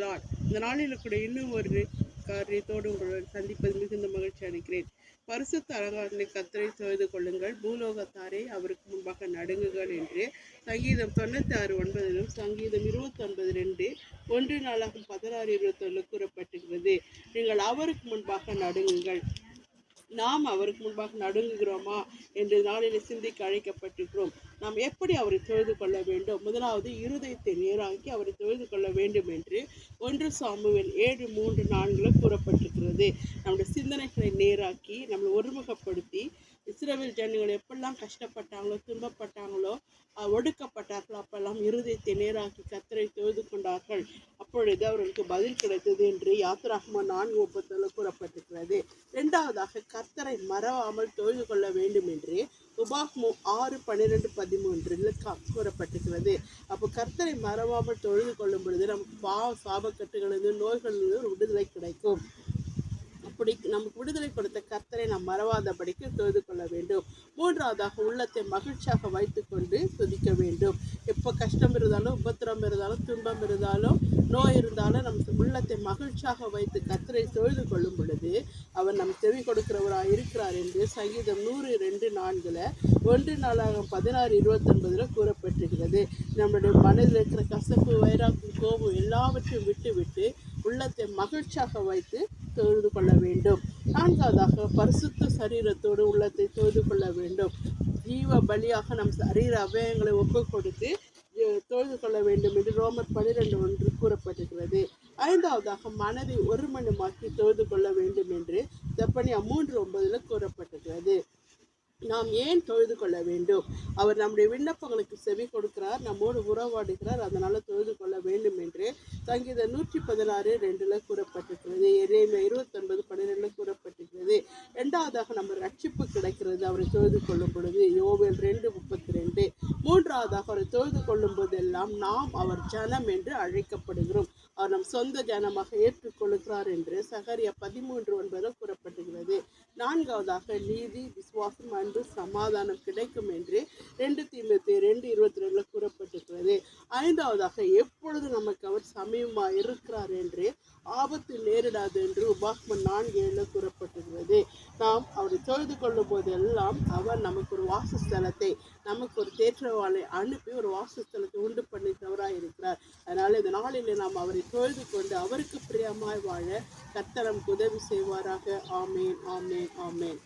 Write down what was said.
Lord. இந்த நாளில் கூட இன்னும் ஒரு காரியத்தோடு உங்களுடன் சந்திப்பது மிகுந்த மகிழ்ச்சி அளிக்கிறேன். பரிசுத்த அலங்காரத்தினை கர்த்தரை தொழுது கொள்ளுங்கள், பூலோகத்தாரே அவருக்கு முன்பாக நடுங்குகள் என்று சங்கீதம் 96:9 சங்கீதம் 29:2 1 நாளாகும் 16:21 கூறப்பட்டிருக்கிறது. நீங்கள் அவருக்கு முன்பாக நடுங்குங்கள். நாம் அவருக்கு முன்பாக நடுங்குகிறோமா என்று நாளில் சிந்திக்க அழைக்கப்பட்டிருக்கிறோம். நாம் எப்படி அவரை தொழுது கொள்ள வேண்டும்? முதலாவது இருதயத்தை நேராக்கி அவரை தொழுது கொள்ள வேண்டும் என்று 1 சாமுவேல் 7:3-4 கூறப்பட்டிருக்கிறது. நம்முடைய சிந்தனைகளை நேராக்கி நம்மளை ஒருமுகப்படுத்தி இஸ்ரவேல் ஜனங்கள் எப்பெல்லாம் கஷ்டப்பட்டாங்களோ, துன்பப்பட்டாங்களோ, ஒடுக்கப்பட்டார்களோ, அப்பெல்லாம் இருதயத்தை நேராக்கி கர்த்தரை தொழுது கொண்டார்கள். அப்பொழுது அவர்களுக்கு பதில் கிடைத்தது என்று யாத்திராகமம் 4:37 கூறப்பட்டிருக்கிறது. இரண்டாவதாக கர்த்தரை மறவாமல் தொழுது கொள்ள வேண்டும் என்று உபாகமம் 6:12-13 கூறப்பட்டிருக்கிறது. அப்போ கர்த்தரை மறவாமல் தொழுது கொள்ளும் பொழுது நமக்கு சாபக்கட்டுகளிலிருந்து நோய்களிலிருந்து விடுதலை கிடைக்கும். அப்படி நமக்கு விடுதலை கொடுத்த கர்த்தரை நாம் மறவாதபடிக்கு தொழுது கொள்ள வேண்டும். மூன்றாவதாக உள்ளத்தை மகிழ்ச்சியாக வைத்துக்கொண்டு துதிக்க வேண்டும். எப்போ கஷ்டம் இருந்தாலும், உபத்திரம் இருந்தாலும், துன்பம் இருந்தாலும், நோய் இருந்தாலும் நம் உள்ளத்தை மகிழ்ச்சியாக வைத்து கர்த்தரை தொழுது கொள்ளும் பொழுது அவர் நம் செவி கொடுக்கிறவராக இருக்கிறார் என்று சங்கீதம் 102:4 1 நாளாகும் 16:29 கூறப்பட்டிருக்கிறது. நம்முடைய மனதில் இருக்கிற கசப்பு, வைராக்கியம், கோபம் எல்லாவற்றையும் விட்டுவிட்டு உள்ளத்தை மகிழ்ச்சியாக வைத்து தொழுது கொள்ள வேண்டும். நான்காவதாக பரிசுத்த சரீரத்தோடு உள்ளத்தை தொழுது கொள்ள வேண்டும். ஜீவ பலியாக நம் சரீர அவயங்களை ஒப்பு கொடுத்து தொழுது கொள்ள வேண்டும் என்று ரோமர் 12:1 கூறப்பட்டிருக்கிறது. ஐந்தாவதாக மனதை ஒருமனமாக்கி தொழுது கொள்ள வேண்டும் என்று செப்பனியா 3:9 கூறப்பட்டிருக்கிறது. நாம் ஏன் தொழுது கொள்ள வேண்டும்? அவர் நம்முடைய விண்ணப்பங்களுக்கு செவி கொடுக்கிறார், நம்மோடு உறவாடுகிறார், அதனால தொழுது கொள்ள வேண்டும் என்று சங்கீதம் 116:2 கூறப்பட்டிருக்கிறது. எரேமியா 29:12 கூறப்பட்டிருக்கிறது. இரண்டாவதாக நம்ம ரட்சிப்பு கிடைக்கிறது அவரை தொழுது கொள்ளும் பொழுது, யோவேல் 2:32. மூன்றாவதாக அவரை தொழுது கொள்ளும் போதெல்லாம் நாம் அவர் ஜனம் என்று அழைக்கப்படுகிறோம். அவர் நம் சொந்த ஜனமாக ஏற்றுக்கொள்கிறார் என்று சகரியா 13:9 கூறப்பட்டிருக்கிறது. நான்காவதாக நீதி, விசுவாசம், அன்பு, சமாதானம் கிடைக்கும் என்று 2 தீமோத்தேயு 2:22 கூறப்பட்டிருக்கிறது. ஐந்தாவதாக எப்பொழுது நமக்கு அவர் சமயமாக இருக்கிறார் என்று ஆபத்து நேரிடாது என்று உபாகமம் 4:7 கூறப்பட்டிருக்கிறது. நாம் அவரை தொழுது கொள்ளும் போதெல்லாம் அவர் நமக்கு ஒரு வாசஸ்தலத்தை, நமக்கு ஒரு தேற்றவாளை அனுப்பி ஒரு வாசஸ்தலத்தை உண்டு பண்ணுகிறவராக இருக்கிறார். அதனால் இந்த நாளில் நாம் அவரை தொழுது கொண்டு அவருக்கு பிரியமாய் வாழ கர்த்தர் நமக்கு உதவி செய்வாராக. ஆமேன், ஆமேன், ஆமேன்.